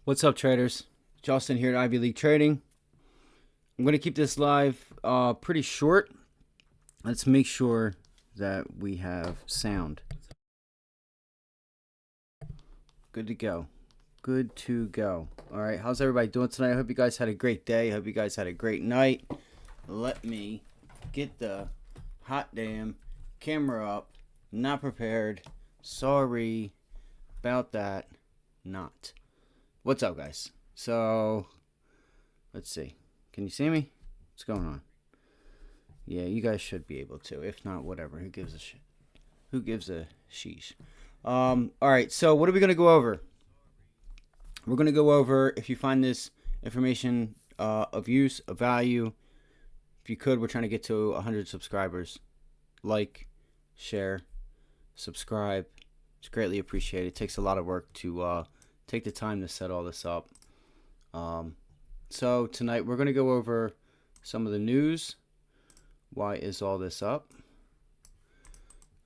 What's up, traders? Justin here at Ivy League Trading. I'm going to keep this live pretty short. Let's make sure that we have sound. Good to go. Good to go. All right, how's everybody doing tonight? I hope you guys had a great day. I hope you guys had a great night. Let me get the hot damn camera up. Not prepared. Sorry about that. Not. What's up, guys? So, let's see. Can you see me? What's going on? Yeah, you guys should be able to. If not, whatever. Who gives a shit? Who gives a sheesh? All right, so what are we going to go over? We're going to go over, if you find this information of use, of value, if you could, we're trying to get to 100 subscribers. Like, share, subscribe. It's greatly appreciated. It takes a lot of work to take the time to set all this up. So tonight we're going to go over some of the news. Why is all this up?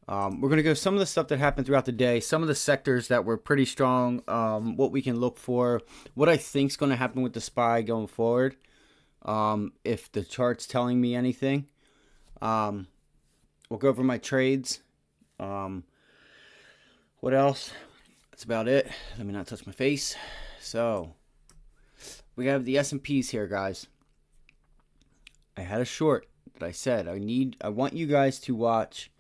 We're going to go some of the stuff that happened throughout the day, some of the sectors that were pretty strong, what we can look for, what I think is going to happen with the SPY going forward, if the chart's telling me anything. We'll go over my trades. What else? That's about it. Let me not touch my face. So, we have the S&Ps here, guys. I had a short that I said I want you guys to watch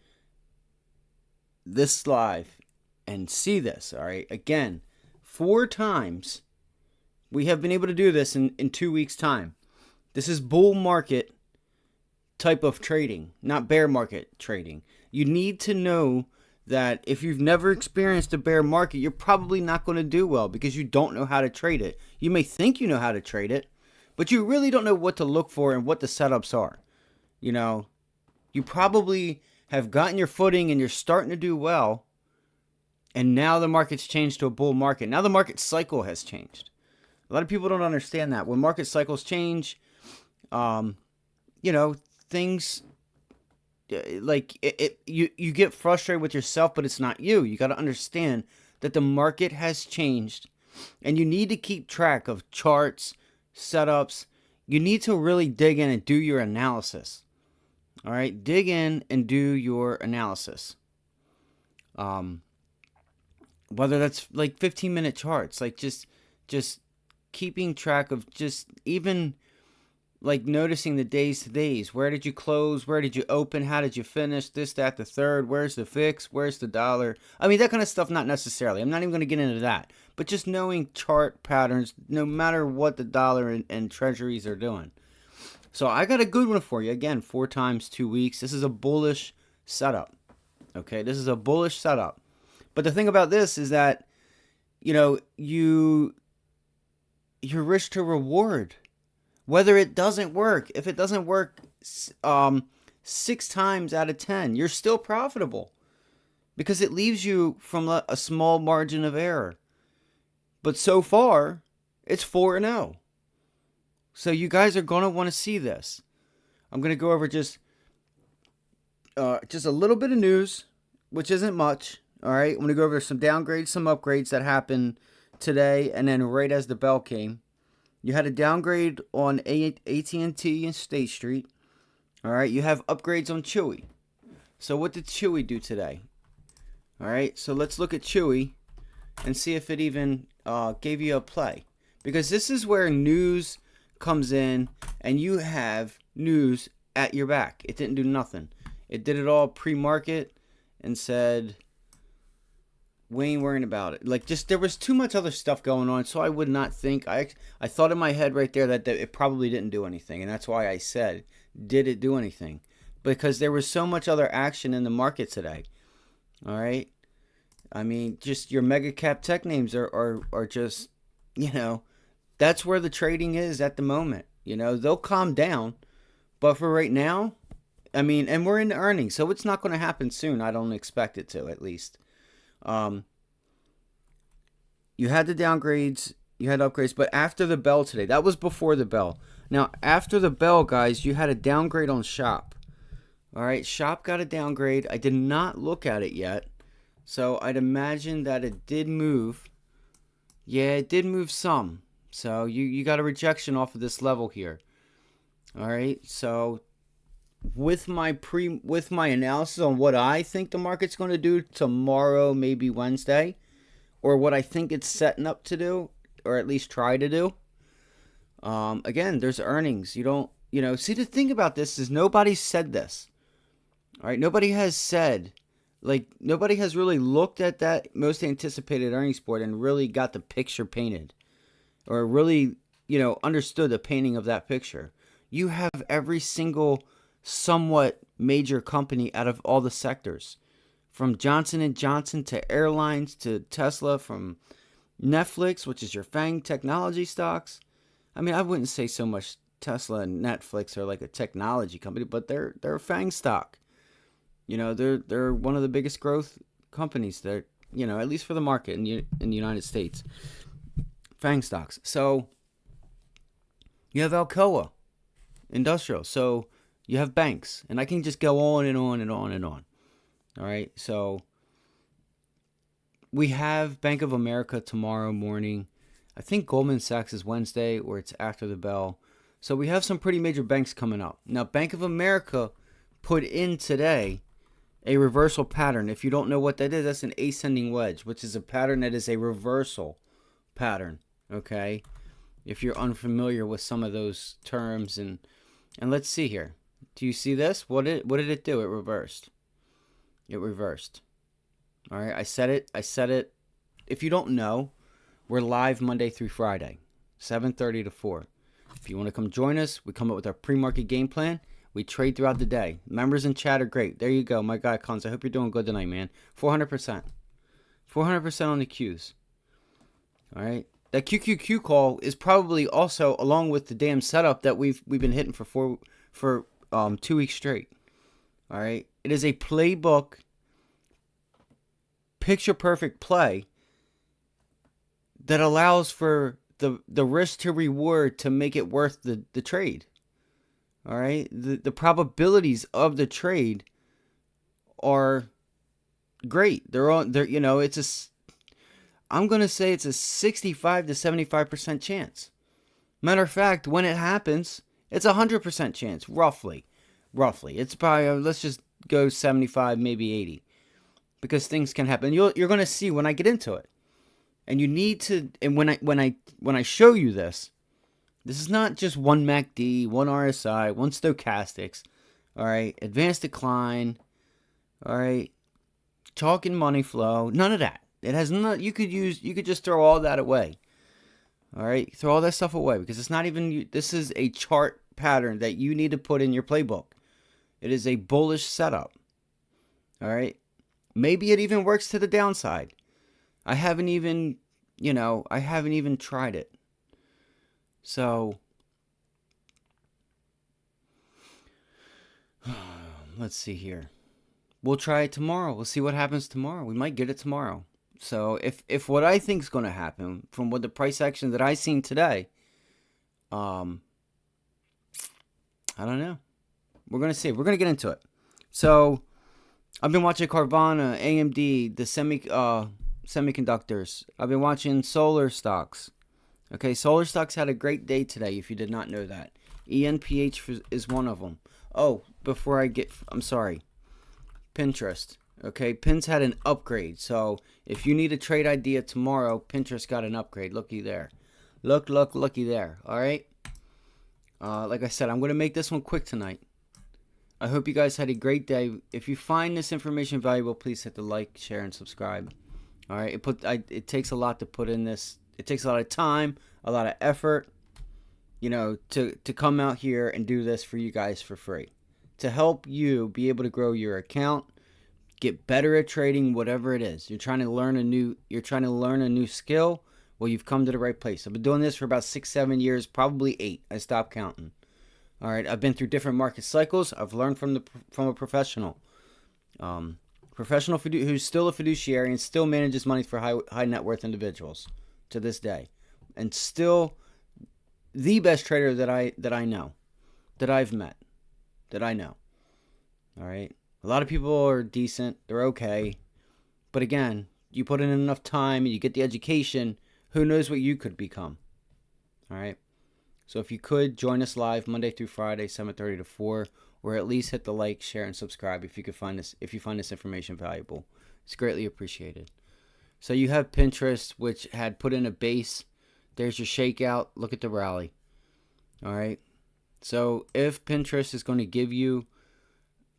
this live and see this, all right? Again, 4 times we have been able to do this in 2 weeks' time. This is bull market type of trading, not bear market trading. You need to know that if you've never experienced a bear market, you're probably not going to do well because you don't know how to trade it. You may think you know how to trade it, but you really don't know what to look for and what the setups are. You know, you probably have gotten your footing and you're starting to do well, and now the market's changed to a bull market. Now the market cycle has changed. A lot of people don't understand that. When market cycles change, things... like you get frustrated with yourself, but it's not you. You got to understand that the market has changed, and you need to keep track of charts, setups. You need to really dig in and do your analysis. All right, dig in and do your analysis. Whether that's like 15-minute charts, like just keeping track of just even like noticing the days to days. Where did you close? Where did you open? How did you finish? This, that, the third. Where's the fix? Where's the dollar? I mean, that kind of stuff, not necessarily. I'm not even going to get into that. But just knowing chart patterns, no matter what the dollar and treasuries are doing. So I got a good one for you. Again, 4 times 2 weeks. This is a bullish setup. Okay, this is a bullish setup. But the thing about this is that, you're risk to reward. Whether it doesn't work, if it doesn't work 6 times out of 10, you're still profitable because it leaves you from a small margin of error. But so far, it's 4-0. So you guys are going to want to see this. I'm going to go over just a little bit of news, which isn't much. All right, I'm going to go over some downgrades, some upgrades that happened today, and then right as the bell came. You had a downgrade on AT&T and State Street. All right, you have upgrades on Chewy. So what did Chewy do today? All right, so let's look at Chewy and see if it even gave you a play. Because this is where news comes in and you have news at your back. It didn't do nothing. It did it all pre-market and said, we ain't worrying about it. Like, just there was too much other stuff going on, so I would not think. I thought in my head right there that it probably didn't do anything, and that's why I said, did it do anything? Because there was so much other action in the market today. All right, I mean, just your mega cap tech names are just, that's where the trading is at the moment. They'll calm down, but for right now, I mean, and we're in the earnings, so it's not going to happen soon. I don't expect it to, at least. You had the downgrades, you had upgrades, but after the bell today, that was before the bell. Now, after the bell, guys, you had a downgrade on Shop. All right, Shop got a downgrade. I did not look at it yet, so I'd imagine that it did move Yeah, it did move some. So you got a rejection off of this level here. All right. So with my analysis on what I think the market's going to do tomorrow, maybe Wednesday, or what I think it's setting up to do, or at least try to do. Again, there's earnings. You don't, see, the thing about this is nobody said this. All right. Nobody has said, nobody has really looked at that most anticipated earnings board and really got the picture painted, or really, understood the painting of that picture. You have every single somewhat major company out of all the sectors, from Johnson and Johnson to airlines to Tesla, from Netflix, which is your FANG technology stocks. I mean, I wouldn't say so much Tesla and Netflix are like a technology company, but they're a FANG stock. They're one of the biggest growth companies that, at least for the market in the United States. FANG stocks. So you have Alcoa Industrial. So you have banks, and I can just go on and on and on and on. All right. So we have Bank of America tomorrow morning. I think Goldman Sachs is Wednesday, or it's after the bell. So we have some pretty major banks coming up. Now, Bank of America put in today a reversal pattern. If you don't know what that is, that's an ascending wedge, which is a pattern that is a reversal pattern. Okay. If you're unfamiliar with some of those terms, and let's see here. Do you see this? What did it do? It reversed. It reversed. All right. I said it. If you don't know, we're live Monday through Friday, 7:30 to 4. If you want to come join us, we come up with our pre-market game plan. We trade throughout the day. Members in chat are great. There you go. My guy, Cons. I hope you're doing good tonight, man. 400%. 400% on the Qs. All right. That QQQ call is probably also, along with the damn setup that we've been hitting for 2 weeks straight. All right. It is a playbook, picture perfect play that allows for the risk to reward to make it worth the trade. All right. The probabilities of the trade are great. I'm going to say it's a 65 to 75% chance. Matter of fact, when it happens, it's a 100% chance, roughly. It's probably, let's just go 75, maybe 80, because things can happen. You're going to see when I get into it. And you need to, and when I show you this is not just one MACD, one RSI, one stochastics, all right, advanced decline, all right, chalk and money flow, none of that. It has not. You could just throw all that away. All right, throw all that stuff away, because it's not even. This is a chart pattern that you need to put in your playbook. It is a bullish setup. All right, maybe it even works to the downside. I haven't even tried it. So let's see here. We'll try it tomorrow. We'll see what happens tomorrow. We might get it tomorrow. So if what I think is going to happen from what the price action that I seen today, I don't know. We're going to see. We're going to get into it. So I've been watching Carvana, AMD, the semiconductors. I've been watching solar stocks. Okay, solar stocks had a great day today, if you did not know that. ENPH is one of them. Oh, I'm sorry. Pinterest. Okay, Pins had an upgrade. So if you need a trade idea tomorrow, Pinterest got an upgrade. Looky there. Looky there. All right. Like I said, I'm going to make this one quick tonight. I hope you guys had a great day. If you find this information valuable, please hit the like, share, and subscribe. All right. It takes a lot to put in this. It takes a lot of time, a lot of effort, to come out here and do this for you guys for free, to help you be able to grow your account, get better at trading, whatever it is. You're trying to learn a new skill. Well, you've come to the right place. I've been doing this for about 6-7 years, probably 8. I stopped counting. All right, I've been through different market cycles. I've learned from a professional, who's still a fiduciary and still manages money for high net worth individuals to this day, and still the best trader that I know, that I've met, that I know. All right. A lot of people are decent. They're okay. But again, you put in enough time and you get the education. who knows what you could become. All right. So if you could join us live Monday through Friday, 7:30 to 4, or at least hit the like, share, and subscribe if you find this information valuable. It's greatly appreciated. So you have Pinterest, which had put in a base. There's your shakeout. Look at the rally. All right. So if Pinterest is going to give you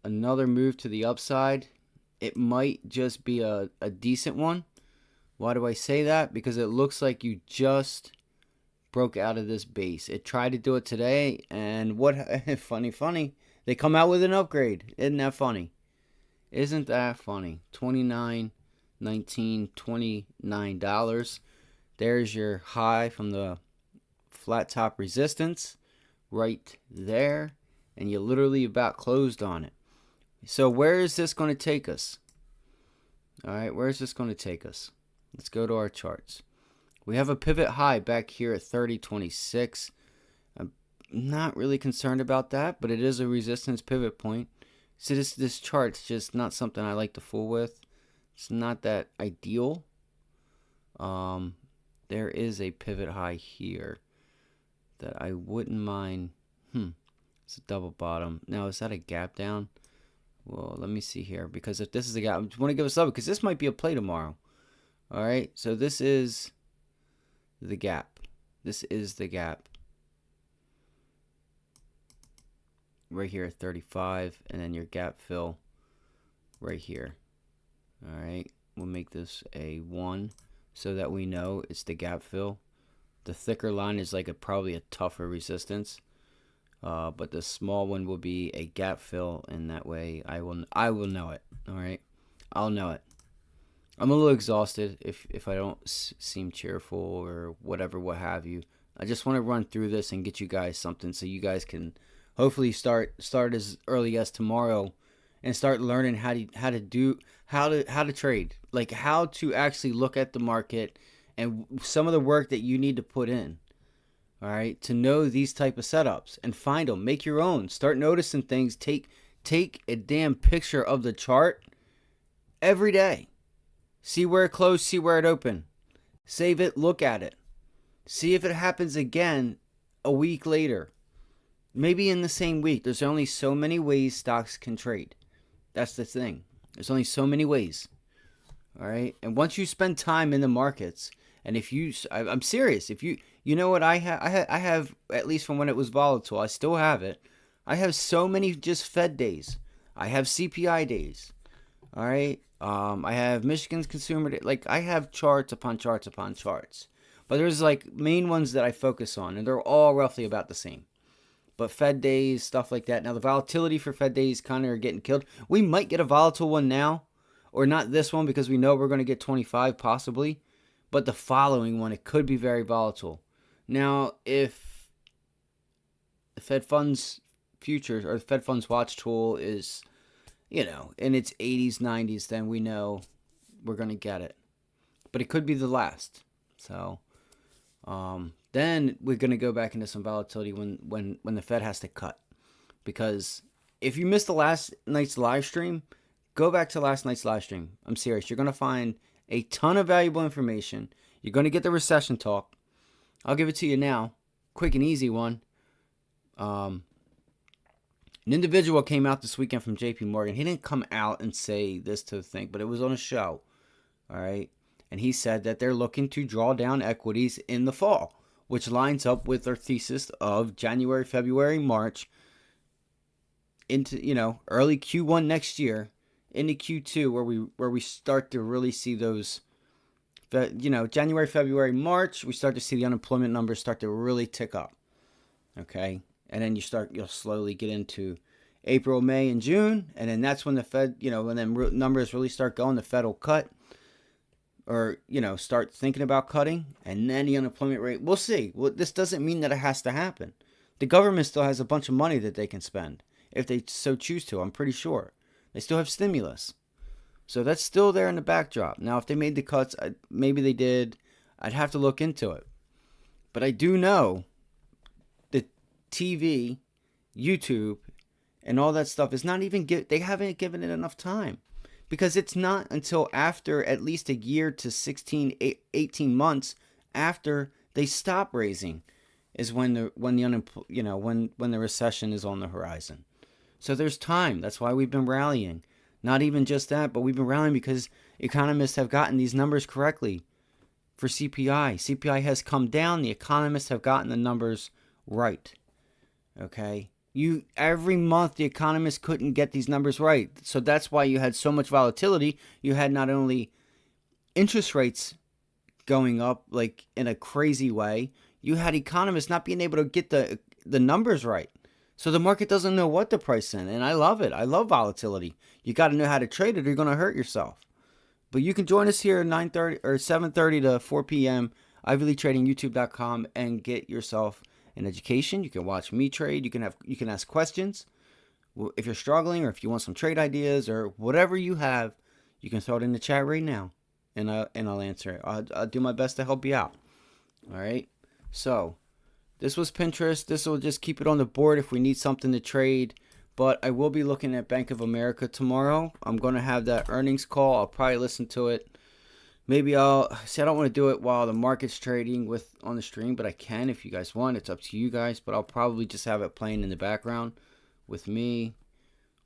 another move to the upside, it might just be a decent one. Why do I say that? Because it looks like you just broke out of this base. It tried to do it today, and what funny, they come out with an upgrade. Isn't that funny? Isn't that funny? $29, $19, $29. There's your high from the flat top resistance right there, and you literally about closed on it. So where is this going to take us? All right, where is this going to take us? Let's go to our charts. We have a pivot high back here at 30.26. I'm not really concerned about that, but it is a resistance pivot point. So this chart's just not something I like to fool with. It's not that ideal. There is a pivot high here that I wouldn't mind. It's a double bottom. Now, is that a gap down? Well, let me see here, because if this is a gap, I just want to give us up because this might be a play tomorrow. All right, so this is the gap. This is the gap. Right here at 35, and then your gap fill right here. All right, we'll make this a 1 so that we know it's the gap fill. The thicker line is like probably a tougher resistance. But the small one will be a gap fill, and that way I will know it. All right, I'll know it. I'm a little exhausted if I don't seem cheerful or whatever, what have you. I just want to run through this and get you guys something so you guys can hopefully start as early as tomorrow and start learning how to trade, like how to actually look at the market and some of the work that you need to put in. All right, to know these type of setups and find them, make your own, start noticing things, take a damn picture of the chart every day. See where it closed, see where it opened. Save it, look at it. See if it happens again a week later. Maybe in the same week. There's only so many ways stocks can trade. That's the thing. There's only so many ways. All right, and once you spend time in the markets, and I'm serious, if you know what I have, at least from when it was volatile, I still have it. I have so many just Fed days. I have CPI days. All right. I have Michigan's consumer day. Like, I have charts upon charts upon charts. But there's like main ones that I focus on, and they're all roughly about the same. But Fed days, stuff like that. Now the volatility for Fed days kind of are getting killed. We might get a volatile one now, or not this one because we know we're going to get 25 possibly. But the following one, it could be very volatile. Now, if the Fed Funds futures or the Fed Funds watch tool is, in its 80s, 90s, then we know we're going to get it. But it could be the last. So, then we're going to go back into some volatility when the Fed has to cut. Because if you missed the last night's live stream, go back to last night's live stream. I'm serious. You're going to find a ton of valuable information. You're going to get the recession talk. I'll give it to you now. Quick and easy one. An individual came out this weekend from JP Morgan. He didn't come out and say this to the thing, but it was on a show. All right. And he said that they're looking to draw down equities in the fall, which lines up with their thesis of January, February, March into, early Q1 next year into Q2 where we start to really see those, January, February, March, we start to see the unemployment numbers start to really tick up. Okay. And then you'll slowly get into April, May, and June. And then that's when the Fed, when them numbers really start going, the Fed will cut or, start thinking about cutting. And then the unemployment rate, we'll see. Well, this doesn't mean that it has to happen. The government still has a bunch of money that they can spend if they so choose to, I'm pretty sure. They still have stimulus. So that's still there in the backdrop. Now, if they made the cuts, maybe they did. I'd have to look into it. But I do know that TV, YouTube, and all that stuff is not even, they haven't given it enough time. Because it's not until after at least a year to 16, 18 months after they stop raising is when when the recession is on the horizon. So there's time. That's why we've been rallying. Not even just that, but we've been rallying because economists have gotten these numbers correctly for CPI. CPI has come down. The economists have gotten the numbers right. Okay? Every month the economists couldn't get these numbers right. So that's why you had so much volatility. You had not only interest rates going up like in a crazy way, you had economists not being able to get the numbers right. So the market doesn't know what to price in, and I love it. I love volatility. You got to know how to trade it or you're going to hurt yourself. But you can join us here at 9:30 or 7:30 to 4 p.m. ivyleaguetradingyoutube.com and get yourself an education. You can watch me trade. You can ask questions. If you're struggling or if you want some trade ideas or whatever you have, you can throw it in the chat right now, and I'll answer it. I'll do my best to help you out. All right. So this was Pinterest. This will just keep it on the board if we need something to trade. But I will be looking at Bank of America tomorrow. I'm going to have that earnings call. I'll probably listen to it. Maybe I don't want to do it while the market's trading on the stream, but I can if you guys want. It's up to you guys. But I'll probably just have it playing in the background with me.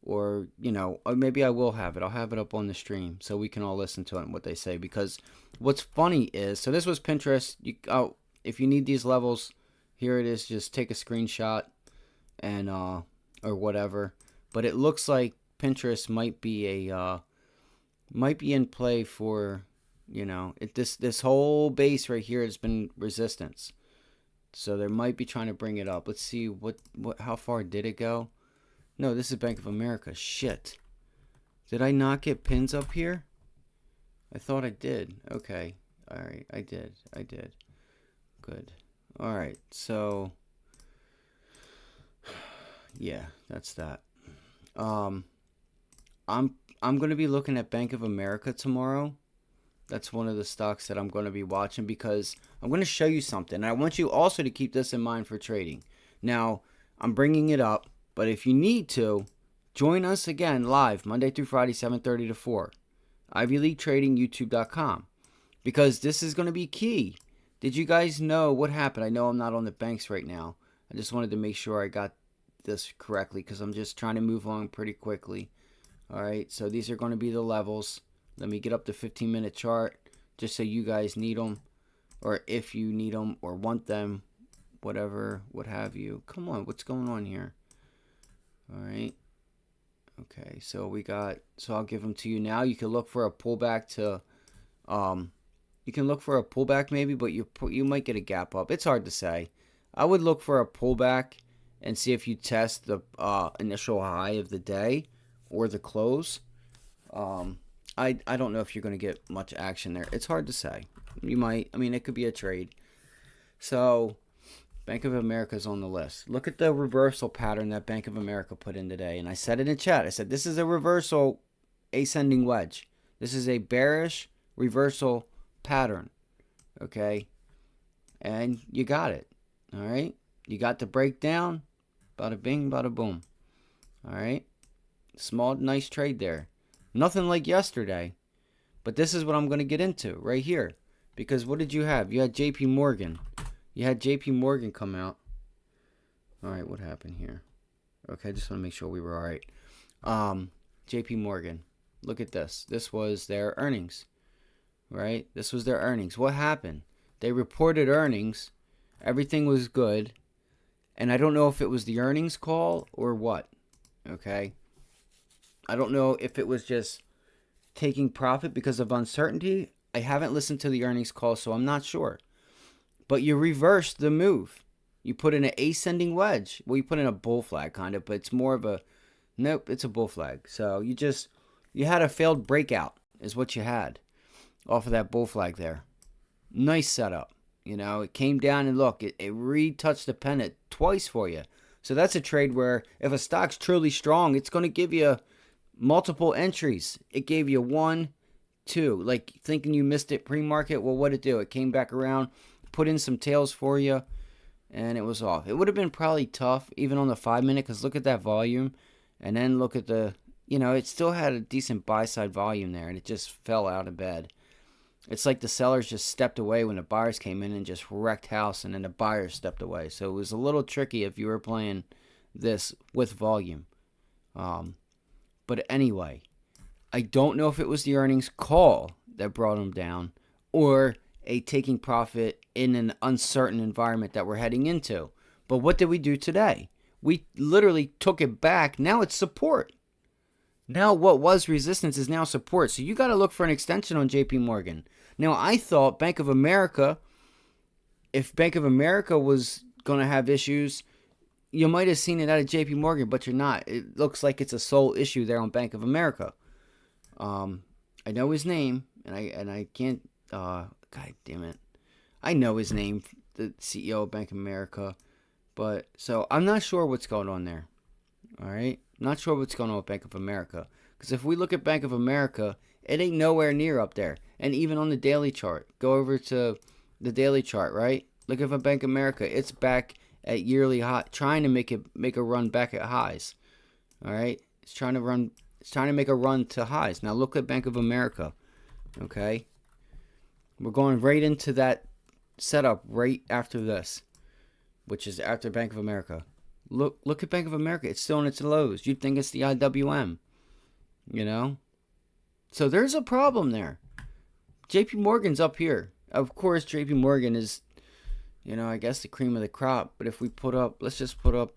Or maybe I will have it. I'll have it up on the stream so we can all listen to it and what they say. Because what's funny is, so this was Pinterest. If you need these levels, here it is. Just take a screenshot and or whatever. But it looks like Pinterest might be in play for, this whole base right here has been resistance. So they might be trying to bring it up. Let's see how far did it go? No, this is Bank of America. Shit. Did I not get pins up here? I thought I did. Okay. All right. I did. Good. All right. So, yeah, that's that. I'm going to be looking at Bank of America tomorrow. That's one of the stocks that I'm going to be watching because I'm going to show you something. And I want you also to keep this in mind for trading. Now, I'm bringing it up. But if you need to, join us again live Monday through Friday, 7:30 to 4. ivyleaguetradingyoutube.com. Because this is going to be key. Did you guys know what happened? I know I'm not on the banks right now. I just wanted to make sure I got this correctly because I'm just trying to move along pretty quickly. All right, so these are going to be the levels. Let me get up the 15-minute chart just so you guys need them. Or if you need them or want them, whatever, what have you. Come on, what's going on here? All right. Okay, so I'll give them to you now. You can look for a pullback maybe, but you might get a gap up. It's hard to say. I would look for a pullback and see if you test the initial high of the day or the close. I don't know if you're going to get much action there. It's hard to say. You might. I mean, it could be a trade. So Bank of America is on the list. Look at the reversal pattern that Bank of America put in today. And I said it in chat. I said, this is a reversal ascending wedge. This is a bearish reversal pattern. Okay? And you got it. All right? You got the breakdown. Bada bing, bada boom. All right? Small, nice trade there. Nothing like yesterday. But this is what I'm going to get into right here. Because what did you have? You had JP Morgan. You had JP Morgan come out. All right, what happened here? Okay, I just want to make sure we were all right. JP Morgan. Look at this. This was their earnings. Right? This was their earnings. What happened? They reported earnings. Everything was good. And I don't know if it was the earnings call or what. Okay? I don't know if it was just taking profit because of uncertainty. I haven't listened to the earnings call, so I'm not sure. But you reversed the move. You put in an ascending wedge. Well, you put in a bull flag, kind of, but it's more of a... Nope, it's a bull flag. So you had a failed breakout is what you had off of that bull flag there. Nice setup. It came down and look, it retouched the pennant twice for you. So that's a trade where if a stock's truly strong, it's going to give you multiple entries. It gave you 1, 2. Like thinking you missed it pre-market. Well, what did it do? It came back around, put in some tails for you, and it was off. It would have been probably tough even on the 5-minute because look at that volume. And then look at the, it still had a decent buy-side volume there, and it just fell out of bed. It's like the sellers just stepped away when the buyers came in and just wrecked house, and then the buyers stepped away. So it was a little tricky if you were playing this with volume. But anyway, I don't know if it was the earnings call that brought them down or a taking profit in an uncertain environment that we're heading into. But what did we do today? We literally took it back. Now it's support. Now what was resistance is now support. So you got to look for an extension on JP Morgan. Now I thought Bank of America, if Bank of America was going to have issues, you might have seen it out of JP Morgan, but you're not. It looks like it's a sole issue there on Bank of America. I know his name, and I can't. God damn it, I know his name, the CEO of Bank of America, but so I'm not sure what's going on there. All right, not sure what's going on with Bank of America, because if we look at Bank of America, it ain't nowhere near up there, and even on the daily chart, go over to the daily chart, right? Look at Bank of America, it's back at yearly high, trying to make a run back at highs. All right, it's trying to make a run to highs. Now look at Bank of America. Okay, we're going right into that setup right after this, which is after Bank of America. Look at Bank of America. It's still in its lows. You'd think it's the IWM, you know? So there's a problem there. JP Morgan's up here. Of course, JP Morgan is, I guess the cream of the crop. But if we let's just put up,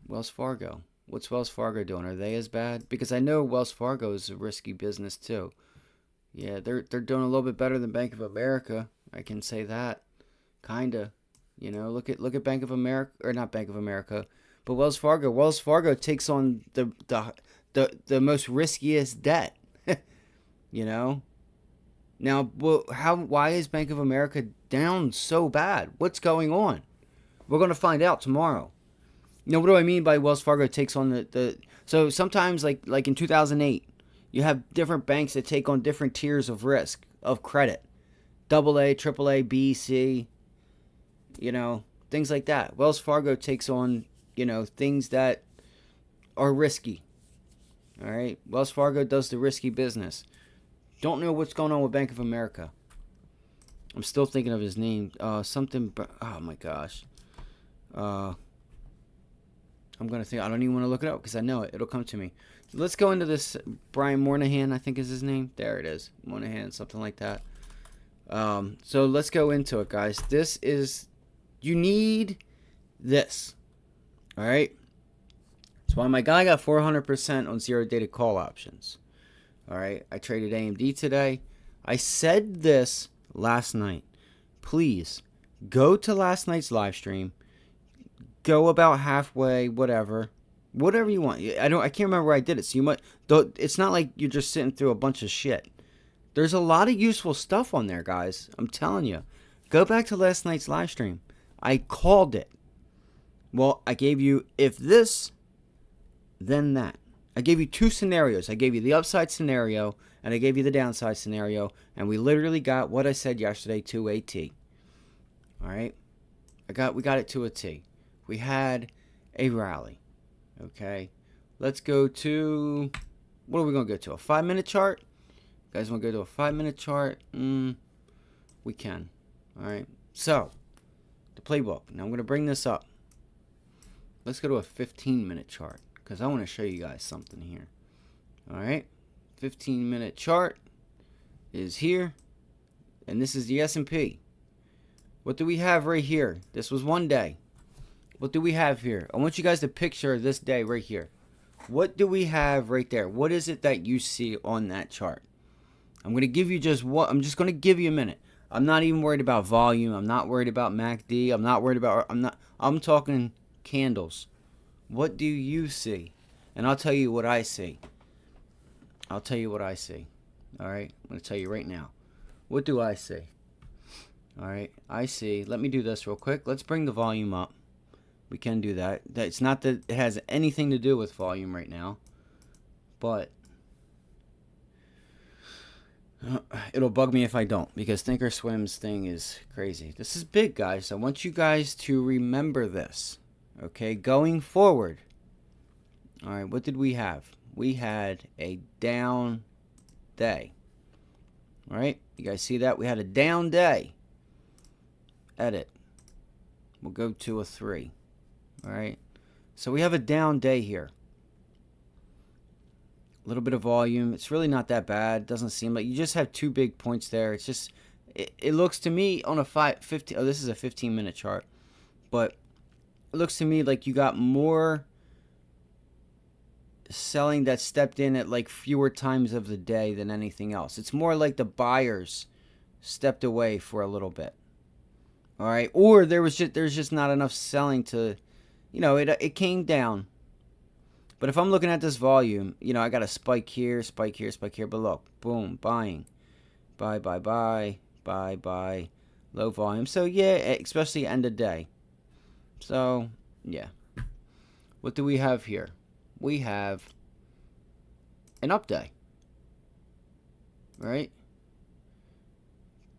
Wells Fargo. What's Wells Fargo doing? Are they as bad? Because I know Wells Fargo is a risky business too. Yeah, they're doing a little bit better than Bank of America. I can say that, kinda. Look at Bank of America, or not Bank of America, but Wells Fargo. Wells Fargo takes on the most riskiest debt. Now, why is Bank of America down so bad? What's going on? We're gonna find out tomorrow. What do I mean by Wells Fargo takes on the so sometimes like in 2008, you have different banks that take on different tiers of risk of credit. AA, AAA, B, C, things like that. Wells Fargo takes on, things that are risky. All right? Wells Fargo does the risky business. Don't know what's going on with Bank of America. I'm still thinking of his name. Oh my gosh. I'm going to think. I don't even want to look it up because I know it. It'll come to me. Let's go into this. Brian Moynihan, I think is his name. There it is. Moynihan, something like that. So let's go into it, guys. You need this. All right? That's why my guy got 400% on zero-dated call options. All right? I traded AMD today. I said this last night. Please, go to last night's live stream. Go about halfway, whatever you want. I can't remember where I did it. So you might. It's not like you're just sitting through a bunch of shit. There's a lot of useful stuff on there, guys. I'm telling you. Go back to last night's live stream. I called it. Well, I gave you if this, then that. I gave you two scenarios. I gave you the upside scenario and I gave you the downside scenario, and we literally got what I said yesterday to a T. All right, we got it to a T. We had a rally. Okay, let's go to, what are we going to go to? A 5-minute chart? You guys want to go to a 5-minute chart? We can. All right, so the playbook. Now I'm going to bring this up. Let's go to a 15-minute chart because I want to show you guys something here. All right, 15-minute chart is here, and this is the S&P. What do we have right here? This was one day. What do we have here? I want you guys to picture this day right here. What do we have right there? What is it that you see on that chart? I'm going to give you I'm just going to give you a minute. I'm not even worried about volume. I'm not worried about MACD. I'm talking candles. What do you see? And I'll tell you what I see. All right? I'm going to tell you right now. What do I see? All right? I see. Let me do this real quick. Let's bring the volume up. We can do that. It's not that it has anything to do with volume right now, but it'll bug me if I don't, because Thinkorswim's thing is crazy. This is big, guys. I want you guys to remember this, okay? Going forward, All right, what did we have? We had a down day. All right, you guys see that? We had a down day. Edit. We'll go to a 3. All right, so we have a down day here. A little bit of volume. It's really not that bad. It doesn't seem like you just have 2 big points there. It's just, it looks to me on a 15. Oh, this is a 15-minute chart, but it looks to me like you got more selling that stepped in at like fewer times of the day than anything else. It's more like the buyers stepped away for a little bit. All right, or there's just not enough selling to, it came down. But if I'm looking at this volume, I got a spike here, spike here, spike here, but look, boom, buying, buy, buy, buy, buy, buy, low volume. So yeah, especially end of day. So yeah, what do we have here? We have an up day, right?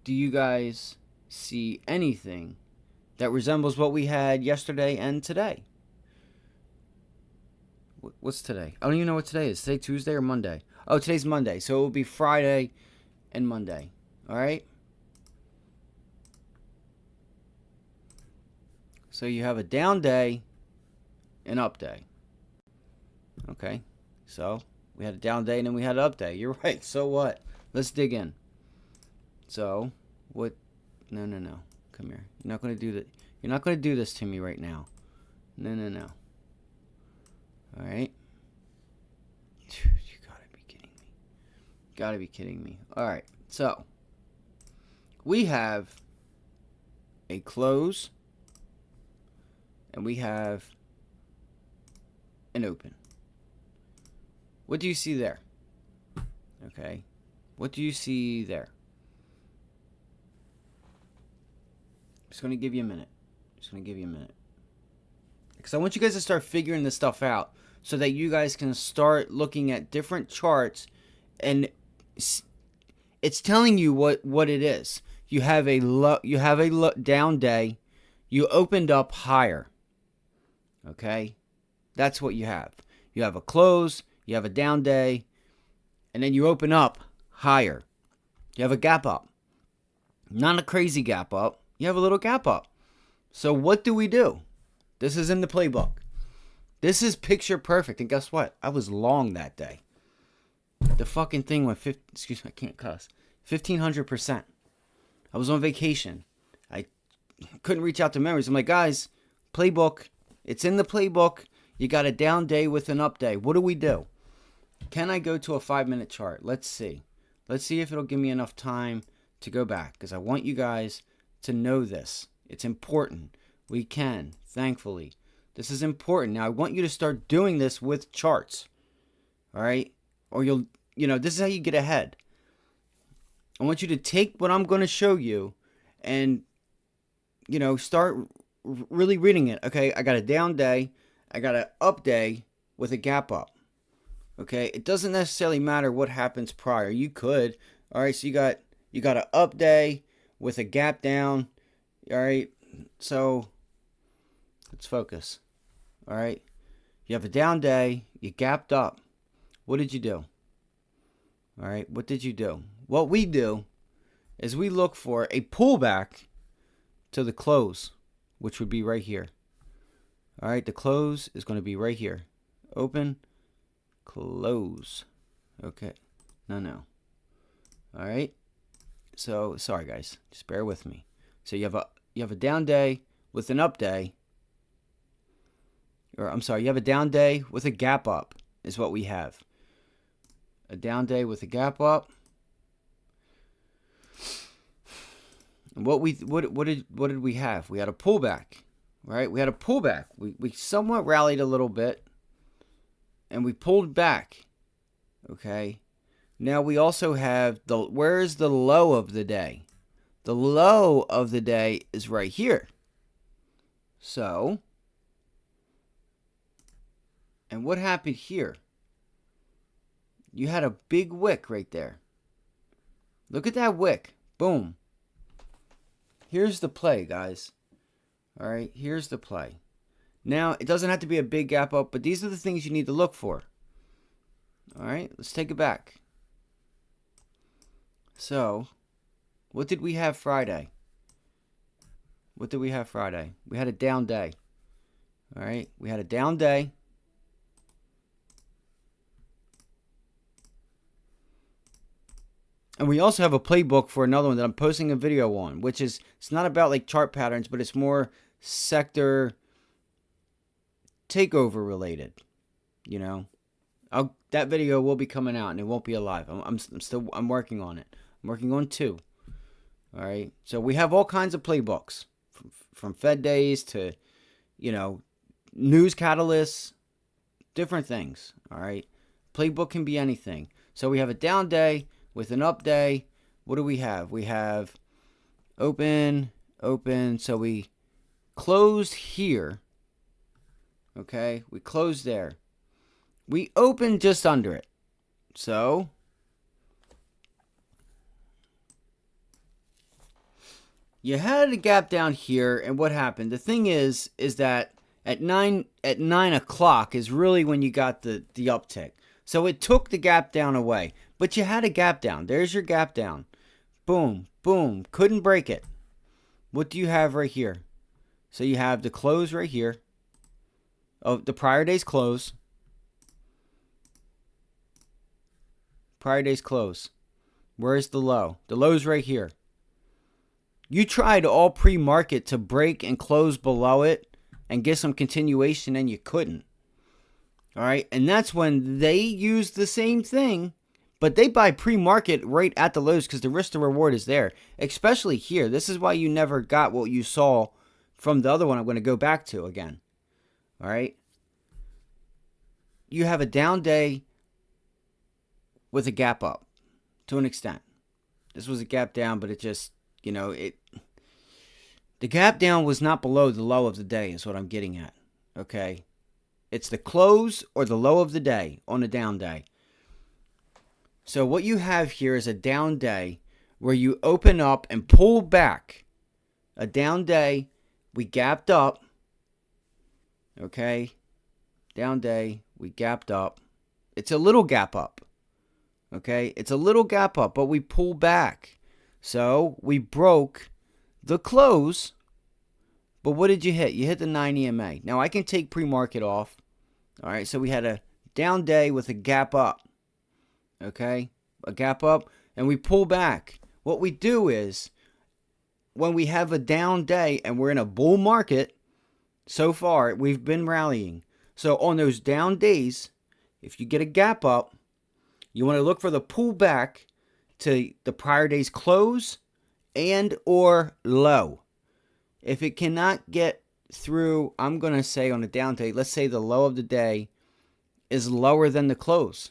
Do you guys see anything that resembles what we had yesterday and today? What's today? I don't even know what today is. Today Tuesday or Monday? Oh, today's Monday. So it will be Friday and Monday. All right? So you have a down day, an up day. Okay. So we had a down day and then we had an up day. You're right. So what? Let's dig in. So what? No. Come here. You're not going to do that. You're not going to do this to me right now. No. All right. You gotta be kidding me. Gotta be kidding me. All right. So we have a close and we have an open. What do you see there? Okay. What do you see there? I'm just going to give you a minute. Because I want you guys to start figuring this stuff out so that you guys can start looking at different charts, and it's telling you what it is. You have a down day. You opened up higher. Okay? That's what you have. You have a close, you have a down day, and then you open up higher. You have a gap up. Not a crazy gap up. You have a little gap up. So what do we do? This is in the playbook. This is picture perfect. And guess what? I was long that day. The fucking thing went, I can't cuss, 1,500%. I was on vacation. I couldn't reach out to members. I'm like, guys, playbook. It's in the playbook. You got a down day with an up day. What do we do? Can I go to a 5-minute chart? Let's see. Let's see if it'll give me enough time to go back, because I want you guys to know this. It's important. We can, thankfully. This is important. Now, I want you to start doing this with charts. All right? Or this is how you get ahead. I want you to take what I'm going to show you and, start really reading it. Okay, I got a down day. I got an up day with a gap up. Okay, it doesn't necessarily matter what happens prior. You could. All right, so you got an up day with a gap down. All right, so let's focus. All right, you have a down day. You gapped up. What did you do? All right, what did you do? What we do is we look for a pullback to the close, which would be right here. All right, the close is going to be right here. Open, close. Okay, no. All right, so sorry guys, just bear with me. So you have a down day with an up day. Or I'm sorry, you have a down day with a gap up is what we have. A down day with a gap up. And what did we have? We had a pullback, right? We had a pullback. We somewhat rallied a little bit, and we pulled back. Okay. Now we also have where is the low of the day? The low of the day is right here. So, and what happened here? You had a big wick right there. Look at that wick. Boom. Here's the play, guys. All right, here's the play. Now, it doesn't have to be a big gap up, but these are the things you need to look for. All right, let's take it back. So, what did we have Friday? What did we have Friday? We had a down day. All right, we had a down day. And we also have a playbook for another one that I'm posting a video on, which is, it's not about like chart patterns, but it's more sector takeover related. You know, that video will be coming out and it won't be alive. I'm working on it. I'm working on 2. All right. So we have all kinds of playbooks from Fed days to, you know, news catalysts, different things. All right. Playbook can be anything. So we have a down day with an up day. What do we have? We have open. So we closed here. Okay. We closed there. We opened just under it. So you had a gap down here, and what happened? The thing is that at 9 o'clock is really when you got the uptick. So it took the gap down away, but you had a gap down. There's your gap down. Boom, boom. Couldn't break it. What do you have right here? So you have the close right here. Oh, the prior day's close. Prior day's close. Where's the low? The low's right here. You tried all pre-market to break and close below it and get some continuation, and you couldn't. All right, and that's when they use the same thing, but they buy pre-market right at the lows because the risk to reward is there, especially here. This is why you never got what you saw from the other one I'm going to go back to again. All right, you have a down day with a gap up to an extent. This was a gap down, but it just, you know, the gap down was not below the low of the day is what I'm getting at. Okay. It's the close or the low of the day on a down day. So what you have here is a down day where you open up and pull back. A down day, we gapped up. Okay. Down day, we gapped up. It's a little gap up. Okay. It's a little gap up, but we pull back. So we broke the close. But what did you hit? You hit the 9 EMA. Now I can take pre-market off. All right, so we had a down day with a gap up. Okay, a gap up, and we pull back. What we do is, when we have a down day and we're in a bull market, so far we've been rallying. So on those down days, if you get a gap up, you want to look for the pullback to the prior day's close and or low. If it cannot get through, I'm going to say on a down day, let's say the low of the day is lower than the close.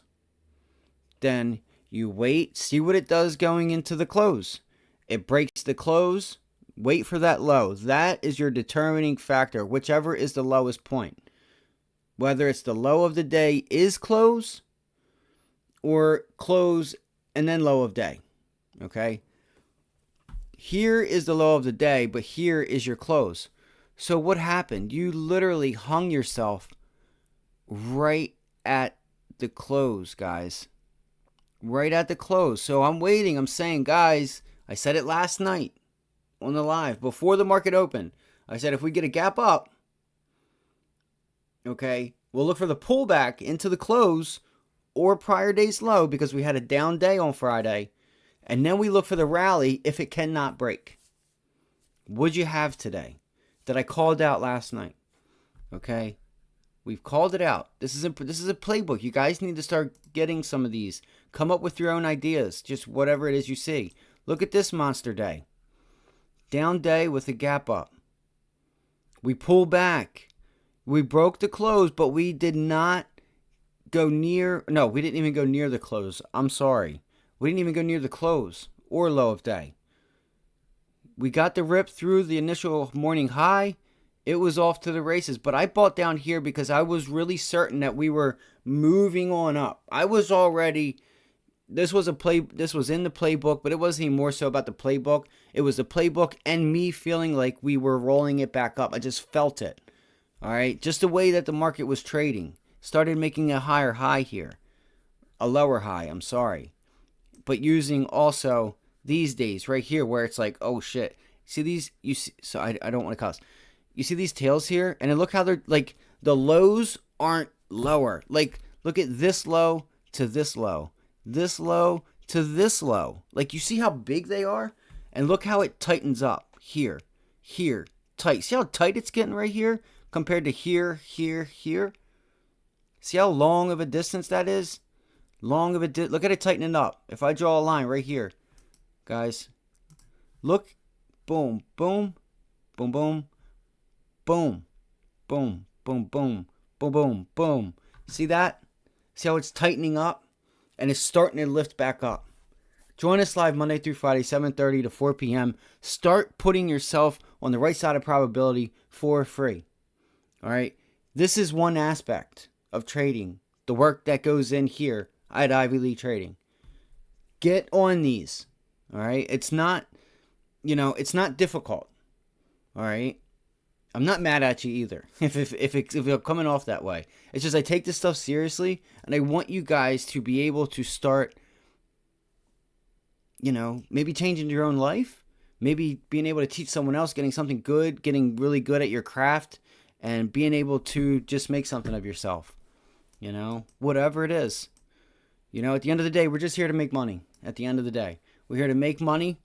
Then you wait, see what it does going into the close. It breaks the close, wait for that low. That is your determining factor, whichever is the lowest point. Whether it's the low of the day is close or close and then low of day. Okay? Here is the low of the day, but here is your close. So what happened? You literally hung yourself right at the close, guys. Right at the close. So I'm waiting. I'm saying, guys, I said it last night on the live before the market opened. I said if we get a gap up, okay, we'll look for the pullback into the close or prior day's low because we had a down day on Friday. And then we look for the rally if it cannot break. What'd you have today that I called out last night? Okay, we've called it out. This is a playbook. You guys need to start getting some of these. Come up with your own ideas. Just whatever it is you see. Look at this monster day. Down day with a gap up. We pull back. We broke the close, but we did not go near. No, we didn't even go near the close. I'm sorry. We didn't even go near the close or low of day. We got the rip through the initial morning high. It was off to the races. But I bought down here because I was really certain that we were moving on up. I was already, this was in the playbook, but it wasn't even more so about the playbook. It was the playbook and me feeling like we were rolling it back up. I just felt it. All right, just the way that the market was trading. Started making a higher high here, a lower high, I'm sorry. But using also these days right here where it's like, oh shit. See these? You see, so I don't want to cuss. You see these tails here? And then look how they're like, the lows aren't lower. Like, look at this low to this low, this low to this low. Like, you see how big they are? And look how it tightens up here, here, tight. See how tight it's getting right here compared to here, here, here? See how long of a distance that is? Long of a look at it tightening up. If I draw a line right here, guys, look, boom, boom, boom, boom, boom, boom, boom, boom, boom, boom, boom. See that? See how it's tightening up and it's starting to lift back up. Join us live Monday through Friday, 7:30 to 4 p.m. Start putting yourself on the right side of probability for free. All right. This is one aspect of trading. The work that goes in here at Ivy League Trading. Get on these. All right. It's not, it's not difficult. All right. I'm not mad at you either if you're coming off that way. It's just I take this stuff seriously, and I want you guys to be able to start, maybe changing your own life, maybe being able to teach someone else, getting something good, getting really good at your craft, and being able to just make something of yourself, whatever it is. At the end of the day, we're just here to make money. At the end of the day, we're here to make money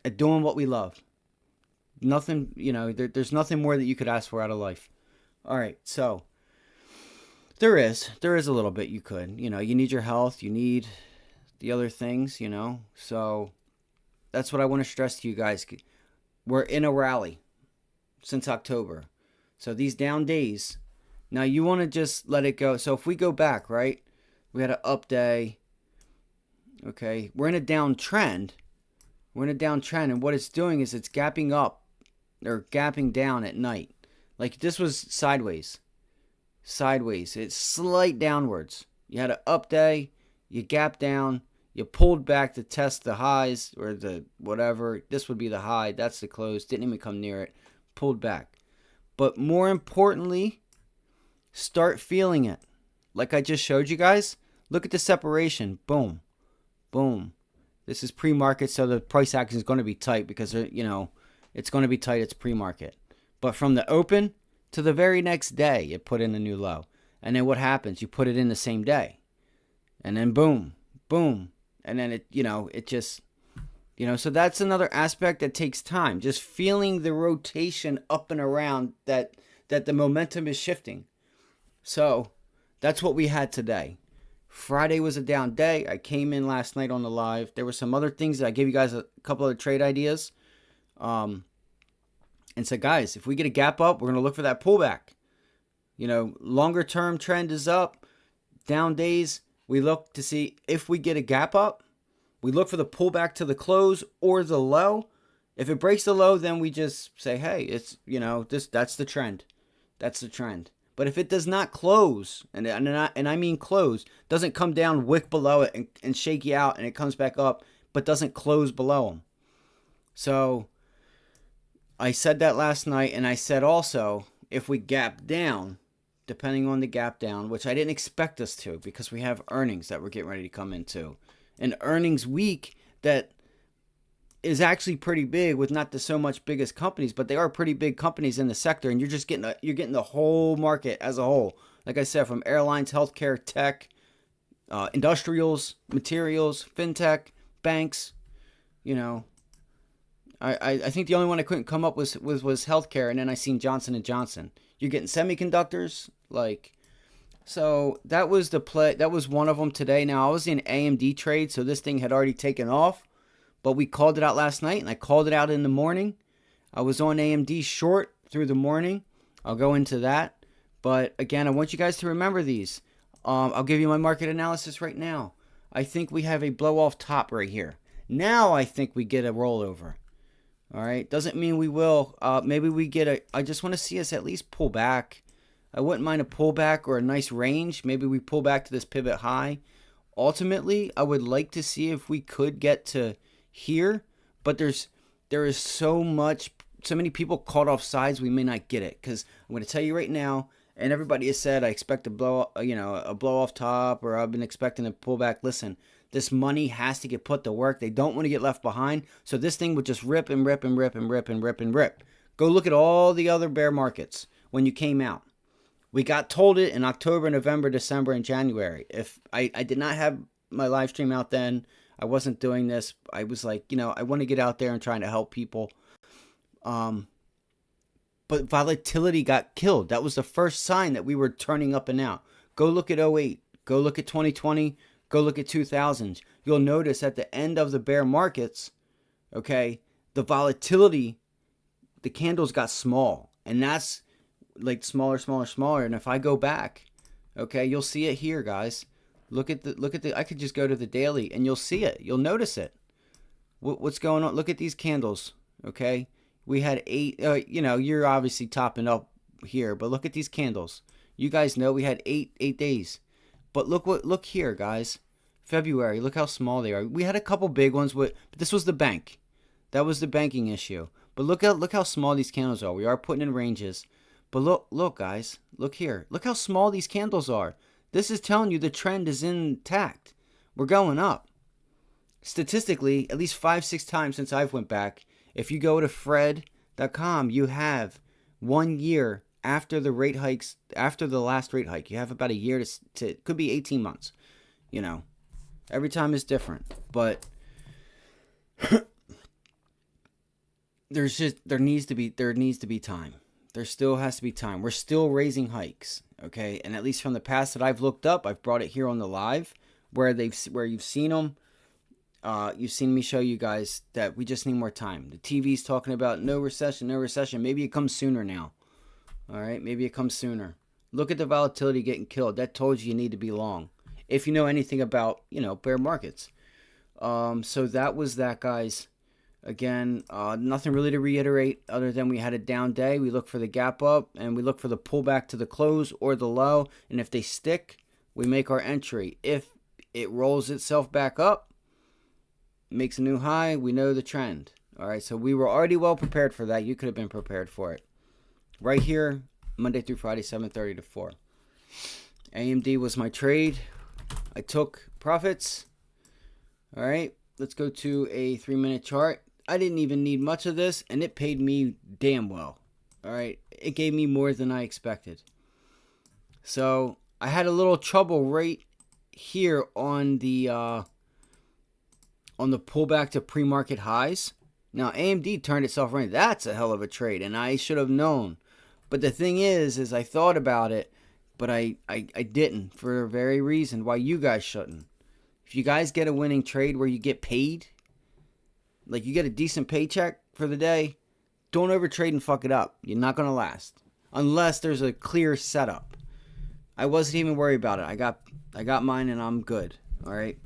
at doing what we love. Nothing, there's nothing more that you could ask for out of life. All right, so there is a little bit you could, you need your health, you need the other things, so that's what I want to stress to you guys. We're in a rally since October. So these down days, now you want to just let it go. So if we go back, right, we had an up day. Okay, we're in a downtrend. And what it's doing is it's gapping up or gapping down at night. Like this was sideways. It's slight downwards. You had an up day, you gap down, you pulled back to test the highs or the whatever. This would be the high. That's the close. Didn't even come near it. Pulled back. But more importantly, start feeling it. Like I just showed you guys. Look at the separation. Boom. Boom. This is pre-market, so the price action is going to be tight because, it's going to be tight. It's pre-market. But from the open to the very next day, it put in a new low. And then what happens? You put it in the same day. And then boom, boom. And then it just, so that's another aspect that takes time. Just feeling the rotation up and around that the momentum is shifting. So that's what we had today. Friday was a down day. I came in last night on the live. There were some other things that I gave you guys a couple of trade ideas. And said, guys, if we get a gap up, we're going to look for that pullback. Longer term trend is up. Down days, we look to see if we get a gap up. We look for the pullback to the close or the low. If it breaks the low, then we just say, hey, it's, that's the trend. That's the trend. But if it does not close, and I mean close, doesn't come down, wick below it and shake you out, and it comes back up, but doesn't close below them. So I said that last night, and I said also, if we gap down, depending on the gap down, which I didn't expect us to because we have earnings that we're getting ready to come into. An earnings week that is actually pretty big with not the so much biggest companies, but they are pretty big companies in the sector, and you're just getting the whole market as a whole. Like I said, from airlines, healthcare, tech, industrials, materials, fintech, banks. I think the only one I couldn't come up with was healthcare, and then I seen Johnson & Johnson. You're getting semiconductors, so that was the play. That was one of them today. Now I was in AMD trade, so this thing had already taken off. But we called it out last night, and I called it out in the morning. I was on AMD short through the morning. I'll go into that. But again, I want you guys to remember these. I'll give you my market analysis right now. I think we have a blow-off top right here. Now I think we get a rollover. All right? Doesn't mean we will. Maybe we get I just want to see us at least pull back. I wouldn't mind a pullback or a nice range. Maybe we pull back to this pivot high. Ultimately, I would like to see if we could get to here, but there is so much so many people caught off sides, we may not get it. Because I'm going to tell you right now, and everybody has said, I expect a blow off top, or I've been expecting a pullback. Listen, this money has to get put to work. They don't want to get left behind. So this thing would just rip and rip and rip and rip and rip and rip. Go look at all the other bear markets when you came out. We got told it in October, November, December, and January. If I did not have my live stream out then, I wasn't doing this. I was like, I want to get out there and trying to help people. But volatility got killed. That was the first sign that we were turning up and out. Go look at '08. Go look at 2020. Go look at 2000s. You'll notice at the end of the bear markets, okay, the volatility, the candles got small. And that's like smaller, smaller, smaller. And if I go back, okay, you'll see it here, guys. Look at the. I could just go to the daily, and you'll see it. You'll notice it. What's going on? Look at these candles, okay? We had 8. You're obviously topping up here, but look at these candles. You guys know we had 8 days, but look here, guys. February. Look how small they are. We had a couple big ones, but this was the bank. That was the banking issue. But look how small these candles are. We are putting in ranges, but look, guys. Look here. Look how small these candles are. This is telling you the trend is intact. We're going up. Statistically, at least 5-6 times since I've went back, if you go to fred.com, you have 1 year after the rate hikes, after the last rate hike. You have about a year to it could be 18 months. Every time is different. But there needs to be time. There still has to be time. We're still raising hikes, okay? And at least from the past that I've looked up, I've brought it here on the live where you've seen them. You've seen me show you guys that we just need more time. The TV's talking about no recession. Maybe it comes sooner now. All right, maybe it comes sooner. Look at the volatility getting killed. That told you need to be long. If you know anything about, bear markets. So that was that, guys. Again, nothing really to reiterate other than we had a down day. We look for the gap up and we look for the pullback to the close or the low. And if they stick, we make our entry. If it rolls itself back up, makes a new high, we know the trend. All right, so we were already well prepared for that. You could have been prepared for it. Right here, Monday through Friday, 7:30 to 4. AMD was my trade. I took profits. All right, let's go to a 3-minute chart. I didn't even need much of this, and it paid me damn well. All right, it gave me more than I expected. So I had a little trouble right here on the pullback to pre-market highs. Now, AMD turned itself around. That's a hell of a trade, and I should have known. But the thing is I thought about it, but I didn't for a very reason why you guys shouldn't. If you guys get a winning trade where you get paid, like you get a decent paycheck for the day, don't overtrade and fuck it up. You're not going to last. Unless there's a clear setup. I wasn't even worried about it. I got mine and I'm good. All right.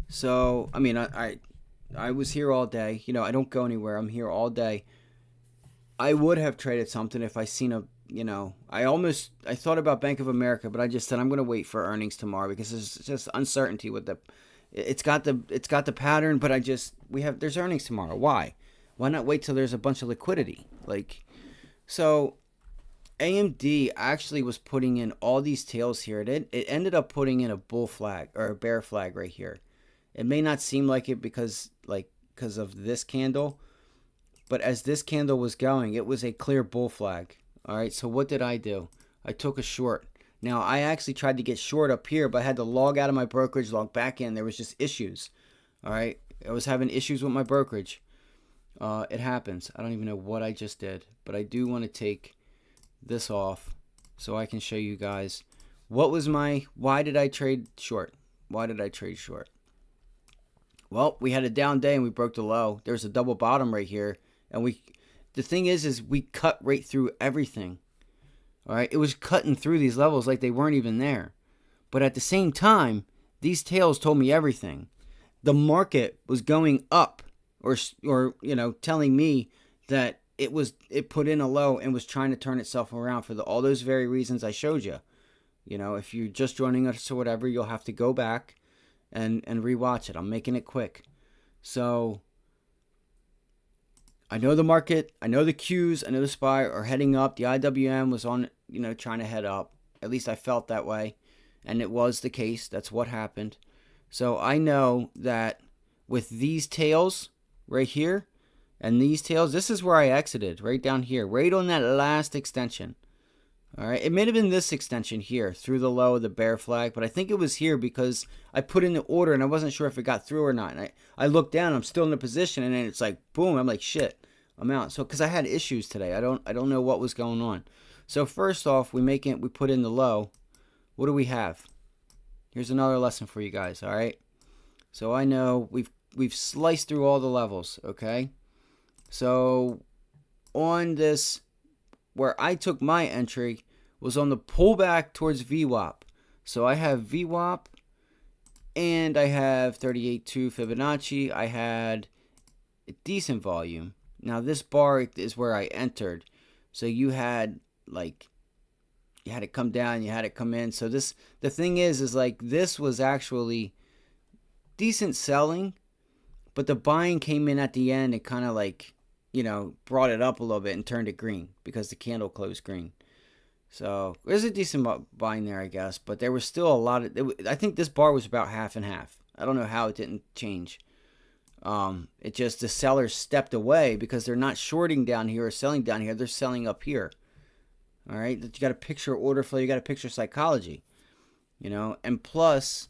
So, I mean, I was here all day. I don't go anywhere. I'm here all day. I would have traded something if I seen I thought about Bank of America, but I just said I'm going to wait for earnings tomorrow because there's just uncertainty with it's got the pattern, but there's earnings tomorrow. Why not wait till there's a bunch of liquidity? So AMD actually was putting in all these tails here. It ended up putting in a bull flag or a bear flag right here. It may not seem like it because of this candle, but as this candle was going, it was a clear bull flag. All right, so what did I do? I took a short. Now, I actually tried to get short up here, but I had to log out of my brokerage, log back in. There was just issues. All right, I was having issues with my brokerage. It happens. I don't even know what I just did, but I do want to take this off so I can show you guys why did I trade short? Why did I trade short? Well, we had a down day and we broke the low. There's a double bottom right here. And the thing is we cut right through everything. All right. It was cutting through these levels like they weren't even there. But at the same time, these tails told me everything. The market was going up or telling me that it put in a low and was trying to turn itself around for all those very reasons I showed you. If you're just joining us or whatever, you'll have to go back and rewatch it. I'm making it quick. So I know the market, I know the Qs, I know the SPY are heading up. The IWM was on, trying to head up. At least I felt that way. And it was the case. That's what happened. So I know that with these tails right here and these tails, this is where I exited, right down here, right on that last extension. All right, it may have been this extension here through the low of the bear flag, but I think it was here because I put in the order and I wasn't sure if it got through or not. And I looked down, I'm still in the position, and then it's like boom, I'm like shit, I'm out. So because I had issues today, I don't know what was going on. So first off, we put in the low. What do we have? Here's another lesson for you guys. All right, so I know we've sliced through all the levels. Okay, so on this, where I took my entry was on the pullback towards VWAP. So I have VWAP and I have 38.2 Fibonacci. I had a decent volume. Now this bar is where I entered. So you had it come down, you had it come in. So the thing is like this was actually decent selling, but the buying came in at the end and kind of brought it up a little bit and turned it green because the candle closed green. So there's a decent buying there, I guess, but there was still a lot of. I think this bar was about half and half. I don't know how it didn't change. It just the sellers stepped away because they're not shorting down here or selling down here. They're selling up here. All right, you got to picture order flow. You got to picture psychology. And plus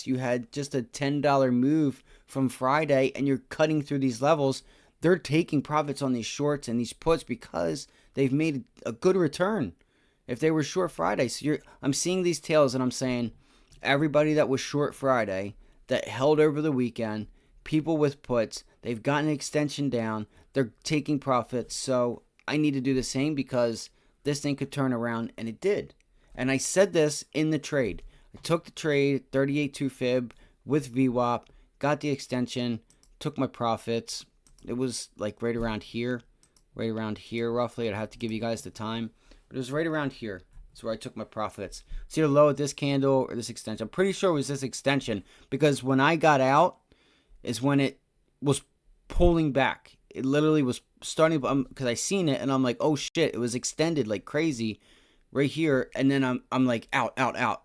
you had just a $10 move from Friday, and you're cutting through these levels. They're taking profits on these shorts and these puts because they've made a good return. If they were short Friday, so I'm seeing these tails and I'm saying everybody that was short Friday that held over the weekend, people with puts, they've gotten an extension down, they're taking profits. So I need to do the same because this thing could turn around, and it did. And I said this in the trade. I took the trade, 38.2 fib with VWAP, got the extension, took my profits. It was like right around here roughly. I'd have to give you guys the time, but it was right around here. That's where I took my profits. See the low at this candle or this extension. I'm pretty sure it was this extension because when I got out is when it was pulling back. It literally was starting because I seen it and I'm like, oh shit, it was extended like crazy right here, and then I'm like out,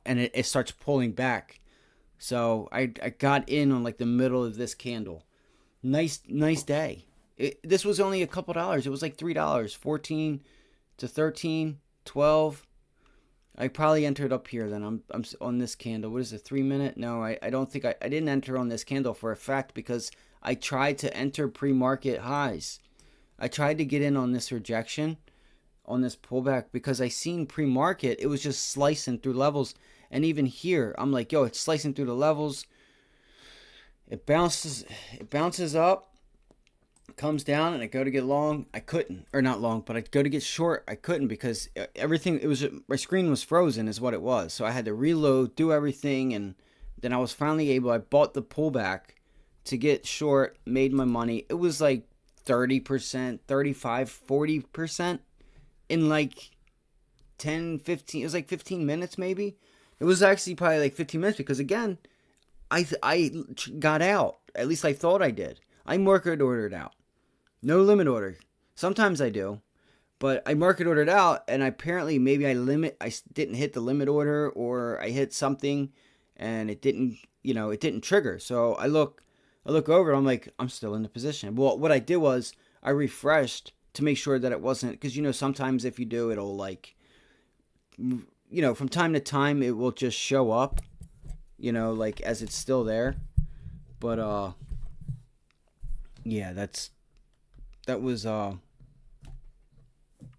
and it starts pulling back. So I got in on like the middle of this candle. Nice day. This was only a couple dollars. It was like $3, 14 to 13, 12. I probably entered up here then. I'm on this candle. What is it, 3 minute? No, I don't think I didn't enter on this candle for a fact because I tried to enter pre-market highs. I tried to get in on this rejection, on this pullback, because I seen pre-market. It was just slicing through levels. And even here, I'm like, yo, it's slicing through the levels. It bounces up, comes down, and I go to get long. I couldn't, or not long, but I go to get short. I couldn't because my screen was frozen is what it was. So I had to reload, do everything, and then I was finally able. I bought the pullback to get short, made my money. It was like 30%, 35, 40% in like 10, 15. It was like 15 minutes maybe. It was actually probably like 15 minutes because again, I got out. At least I thought I did. I market ordered out. No limit order. Sometimes I do. But I market ordered out, and apparently maybe I didn't hit the limit order, or I hit something and it didn't trigger. So I look over, I'm like, I'm still in the position. Well, what I did was I refreshed to make sure that it wasn't, because sometimes if you do, it'll from time to time it will just show up, like as it's still there. But yeah, that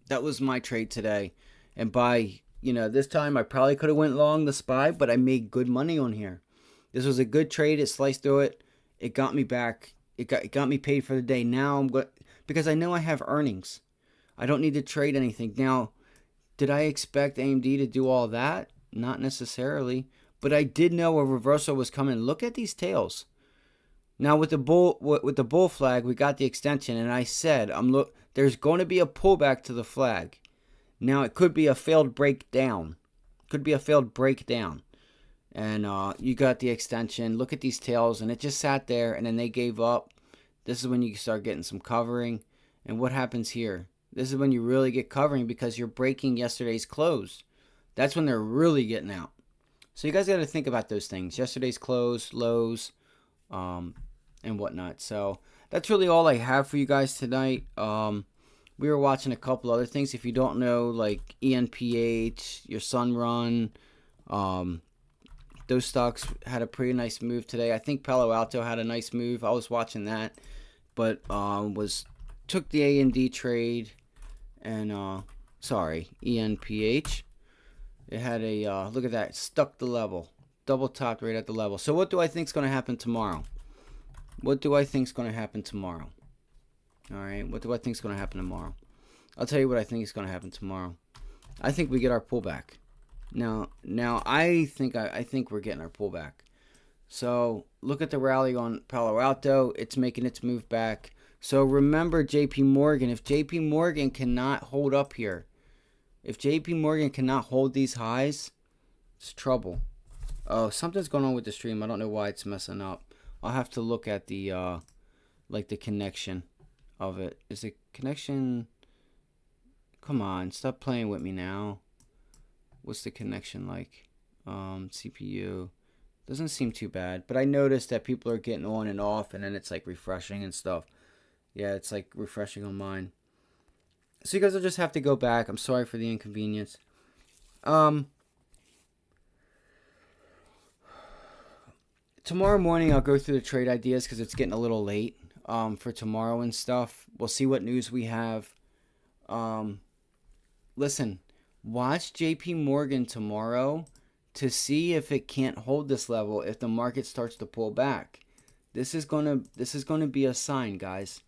was my trade today. And by this time I probably could have went long the SPY, but I made good money on here. This was a good trade. It sliced through it. It got me back. It got me paid for the day. Now because I know I have earnings. I don't need to trade anything. Now, did I expect AMD to do all that? Not necessarily. But I did know a reversal was coming. Look at these tails. Now with the bull flag, we got the extension, and I said, there's going to be a pullback to the flag. Now it could be a failed breakdown. And you got the extension. Look at these tails, and it just sat there, and then they gave up. This is when you start getting some covering. And what happens here? This is when you really get covering because you're breaking yesterday's close. That's when they're really getting out. So you guys got to think about those things. Yesterday's close, lows, and whatnot. So that's really all I have for you guys tonight. We were watching a couple other things. If you don't know, like ENPH, your Sunrun, those stocks had a pretty nice move today. I think Palo Alto had a nice move. I was watching that, but took the AMD trade, and ENPH. It had a look at that, stuck the level, double topped right at the level. So what do I think is going to happen tomorrow? What do I think is going to happen tomorrow? All right, what do I think is going to happen tomorrow? I'll tell you what I think is going to happen tomorrow. I think we get our pullback. Now I think we're getting our pullback. So look at the rally on Palo Alto. It's making its move back. So remember JP Morgan. If JP Morgan cannot hold up here, if JP Morgan cannot hold these highs, it's trouble. Oh, something's going on with the stream. I don't know why it's messing up. I'll have to look at the the connection of it. Is the connection? Come on, stop playing with me now. What's the connection like? CPU doesn't seem too bad, but I noticed that people are getting on and off, and then it's like refreshing and stuff. Yeah, it's like refreshing on mine. So you guys will just have to go back. I'm sorry for the inconvenience. Tomorrow morning I'll go through the trade ideas because it's getting a little late for tomorrow and stuff. We'll see what news we have. Listen, watch JP Morgan tomorrow to see if it can't hold this level if the market starts to pull back. This is going to be a sign, guys.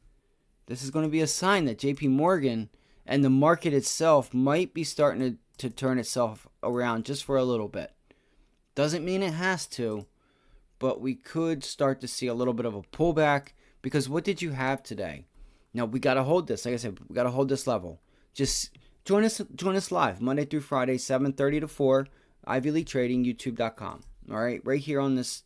This is going to be a sign that JP Morgan and the market itself might be starting to turn itself around just for a little bit. Doesn't mean it has to, but we could start to see a little bit of a pullback because what did you have today? Now, we got to hold this. Like I said, we got to hold this level. Just join us live Monday through Friday, 7:30 to 4, Ivy League Trading, YouTube.com. All right, right here on this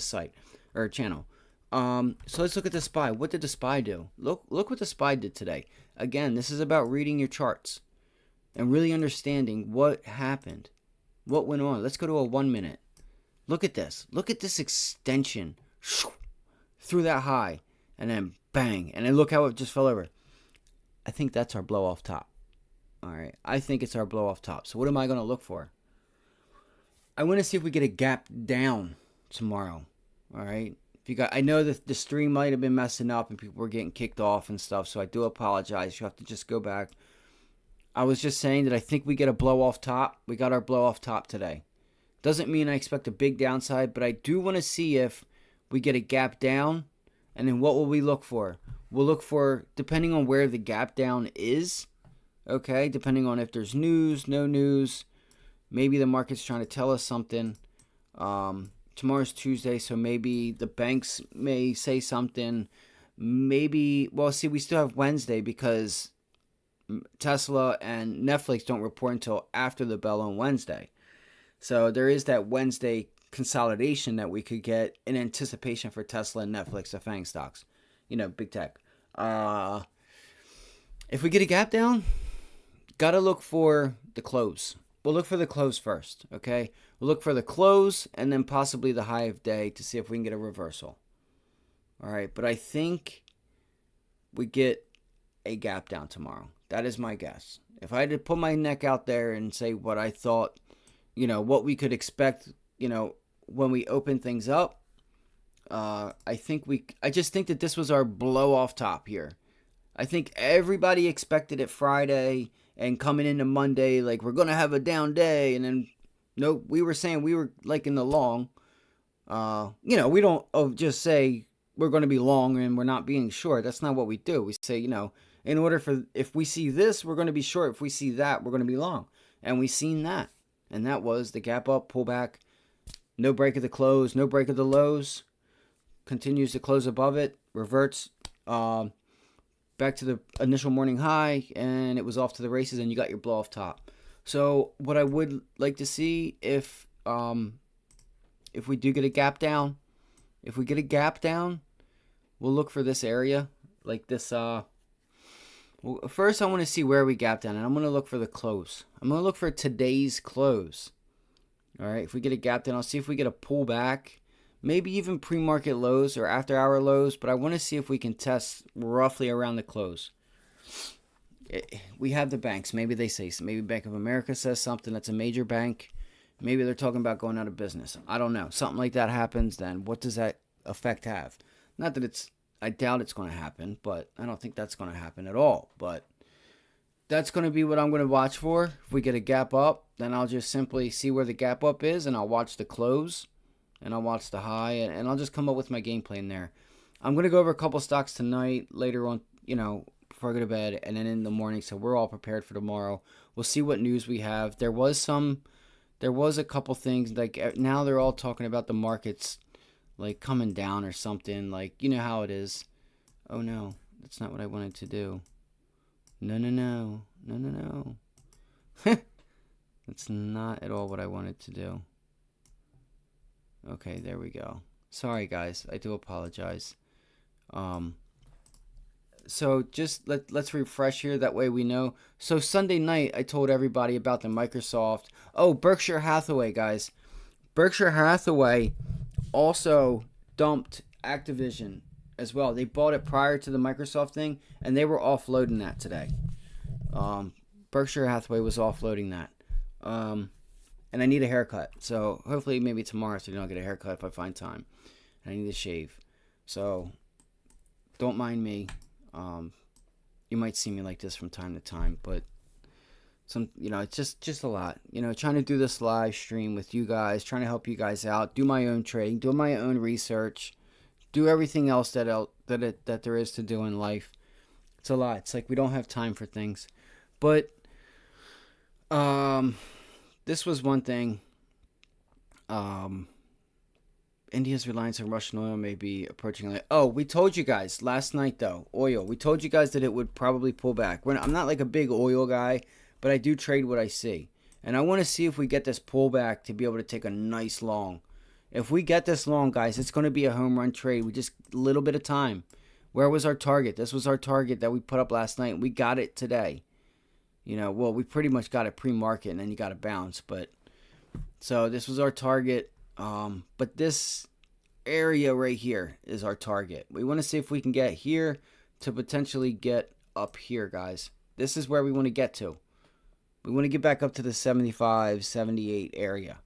site or channel. So let's look at the SPY. What did the SPY do? Look what the SPY did today. Again, this is about reading your charts and really understanding what happened, what went on. Let's go to a 1 minute. Look at this. Look at this extension through that high, and then bang, and then look how it just fell over. I think that's our blow off top. All right, I think it's our blow off top. So what am I going to look for? I want to see if we get a gap down tomorrow. All right. I know that the stream might have been messing up and people were getting kicked off and stuff, so I do apologize. You have to just go back. I was just saying that I think we get a blow off top. We got our blow off top today. Doesn't mean I expect a big downside, but I do want to see if we get a gap down, and then what will we look for? We'll look for, depending on where the gap down is, okay, depending on if there's news, no news, maybe the market's trying to tell us something. Tomorrow's Tuesday, so maybe the banks may say something. Maybe, well, see, we still have Wednesday because Tesla and Netflix don't report until after the bell on Wednesday. So there is that Wednesday consolidation that we could get in anticipation for Tesla and Netflix, the FANG stocks, big tech. If we get a gap down, got to look for the close. We'll look for the close first, okay? We'll look for the close and then possibly the high of day to see if we can get a reversal. All right, but I think we get a gap down tomorrow. That is my guess. If I had to put my neck out there and say what I thought, what we could expect, when we open things up, I just think that this was our blow off top here. I think everybody expected it Friday and coming into Monday, like we're going to have a down day. And then, nope, we were saying we were like in the long. We don't just say we're going to be long and we're not being short. That's not what we do. We say, in order for, if we see this, we're going to be short. If we see that, we're going to be long. And we seen that. And that was the gap up, pullback, no break of the close, no break of the lows, continues to close above it, reverts back to the initial morning high, and it was off to the races, and you got your blow off top. So what I would like to see if we do get a gap down, we'll look for this area, like this Well, first I want to see where we gap down, and I'm going to look for the close. I'm going to look for today's close. All right, if we get a gap down, I'll see if we get a pullback, maybe even pre-market lows or after-hour lows, but I want to see if we can test roughly around the close. We have the banks. Maybe they say, maybe Bank of America says something that's a major bank. Maybe they're talking about going out of business. I don't know. Something like that happens, then what does that effect have? Not that it's, I doubt it's going to happen, but I don't think that's going to happen at all. But that's going to be what I'm going to watch for. If we get a gap up, then I'll just simply see where the gap up is, and I'll watch the close, and I'll watch the high, and I'll just come up with my game plan there. I'm going to go over a couple stocks tonight, later on, before I go to bed, and then in the morning, so we're all prepared for tomorrow. We'll see what news we have. There was a couple things, like now they're all talking about the markets like coming down or something, like you know how it is. Oh no, that's not what I wanted to do. No. That's not at all what I wanted to do. Okay, there we go. Sorry guys, I do apologize. So just let's refresh here, that way we know. So Sunday night I told everybody about the Microsoft. Oh, Berkshire Hathaway, guys. Berkshire Hathaway also dumped Activision as well. They bought it prior to the Microsoft thing, and they were offloading that today. Berkshire Hathaway was offloading that. And I need a haircut. So hopefully maybe tomorrow afternoon I'll get a haircut if I find time. And I need to shave. So don't mind me. You might see me like this from time to time, but it's just a lot. Trying to do this live stream with you guys, trying to help you guys out, do my own trading, do my own research, do everything else that there is to do in life. It's a lot. It's like we don't have time for things. But this was one thing. India's reliance on Russian oil may be approaching. Oh, we told you guys last night, though, oil. We told you guys that it would probably pull back. I'm not like a big oil guy, but I do trade what I see. And I want to see if we get this pullback to be able to take a nice long. If we get this long, guys, it's going to be a home run trade with just a little bit of time. Where was our target? This was our target that we put up last night. We got it today. We pretty much got it pre-market, and then you got to bounce. But so this was our target. But this area right here is our target. We want to see if we can get here to potentially get up here, guys. This is where we want to get to. We want to get back up to the 75, 78 area.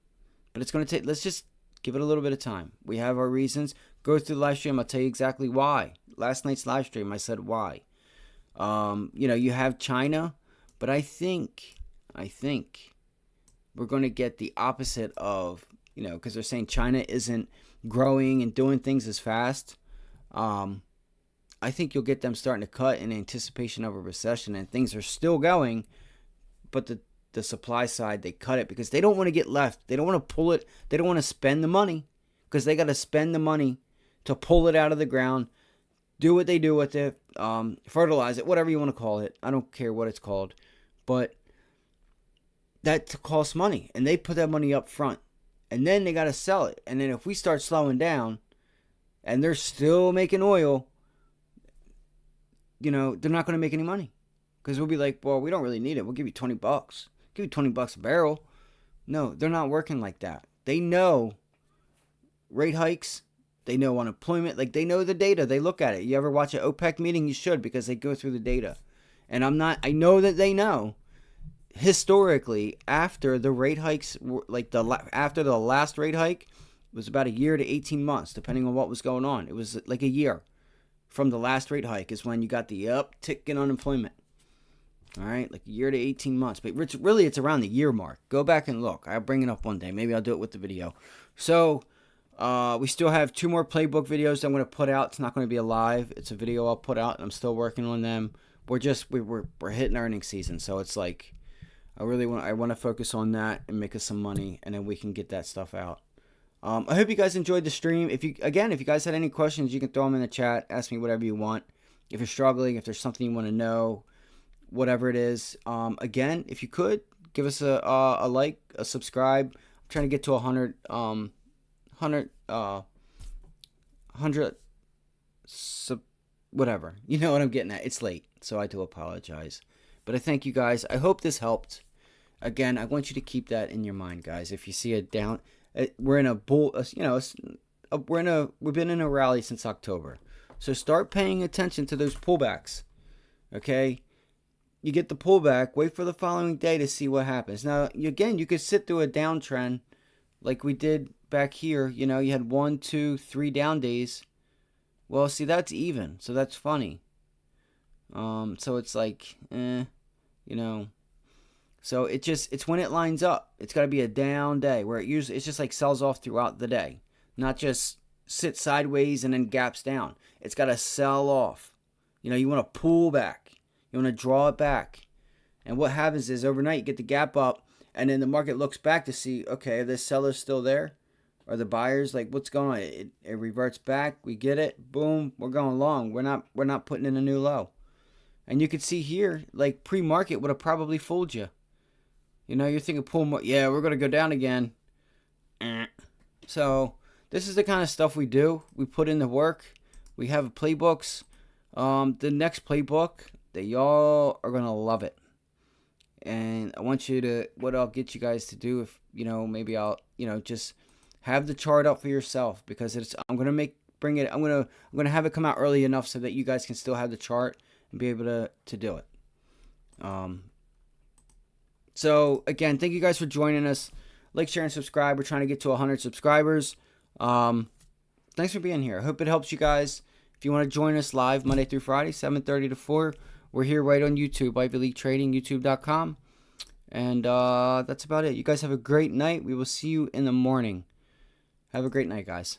But it's going to take, let's just give it a little bit of time. We have our reasons. Go through the live stream. I'll tell you exactly why. Last night's live stream, I said why. You have China, but I think we're going to get the opposite of, because they're saying China isn't growing and doing things as fast. I think you'll get them starting to cut in anticipation of a recession, and things are still going, but the supply side, they cut it because they don't want to get left. They don't want to pull it. They don't want to spend the money because they got to spend the money to pull it out of the ground, do what they do with it, fertilize it, whatever you want to call it. I don't care what it's called, but that costs money, and they put that money up front. And then they got to sell it. And then if we start slowing down and they're still making oil, they're not going to make any money. Because we'll be like, well, we don't really need it. We'll give you $20. Give you $20 a barrel. No, they're not working like that. They know rate hikes. They know unemployment. Like, they know the data. They look at it. You ever watch an OPEC meeting? You should, because they go through the data. And I know that they know. Historically, after the rate hikes, after the last rate hike, it was about a year to 18 months, depending on what was going on. It was like a year from the last rate hike is when you got the uptick in unemployment. All right, like a year to 18 months. But really, it's around the year mark. Go back and look. I'll bring it up one day. Maybe I'll do it with the video. So we still have 2 more playbook videos that I'm going to put out. It's not going to be a live. It's a video I'll put out, and I'm still working on them. We're hitting earnings season, so it's like, I want to focus on that and make us some money, and then we can get that stuff out. I hope you guys enjoyed the stream. If you guys had any questions, you can throw them in the chat. Ask me whatever you want. If you're struggling, if there's something you want to know, whatever it is. Again, if you could give us a like, a subscribe. I'm trying to get to 100 100 whatever. You know what I'm getting at. It's late, so I do apologize. But I thank you guys. I hope this helped. Again, I want you to keep that in your mind, guys. If you see a down, we're in a bull, we've been in a rally since October. So start paying attention to those pullbacks. Okay? You get the pullback, wait for the following day to see what happens. Now, again, you could sit through a downtrend like we did back here. You know, you had 1, 2, 3 down days. Well, see, that's even. So that's funny. So it's like, you know. So it's when it lines up. It's got to be a down day where it's just like sells off throughout the day. Not just sit sideways and then gaps down. It's got to sell off. You know, you want to pull back. You want to draw it back. And what happens is overnight you get the gap up and then the market looks back to see, okay, are the sellers still there? Are the buyers, like, what's going on? It reverts back. We get it. Boom. We're going long. We're not putting in a new low. And you could see here, like, pre-market would have probably fooled you. You know, you're thinking, yeah, we're going to go down again. So this is the kind of stuff we do. We put in the work. We have playbooks. The next playbook, that y'all are going to love it. And I want you to, what I'll get you guys to do, if, you know, maybe I'll, you know, just have the chart up for yourself, because I'm going to have it come out early enough so that you guys can still have the chart and be able to do it. So again, thank you guys for joining us. Like, share, and subscribe. We're trying to get to 100 subscribers. Thanks for being here. I hope it helps you guys. If you want to join us live Monday through Friday, 7:30 to 4, we're here right on YouTube, Ivy League Trading, youtube.com. And that's about it. You guys have a great night. We will see you in the morning. Have a great night, guys.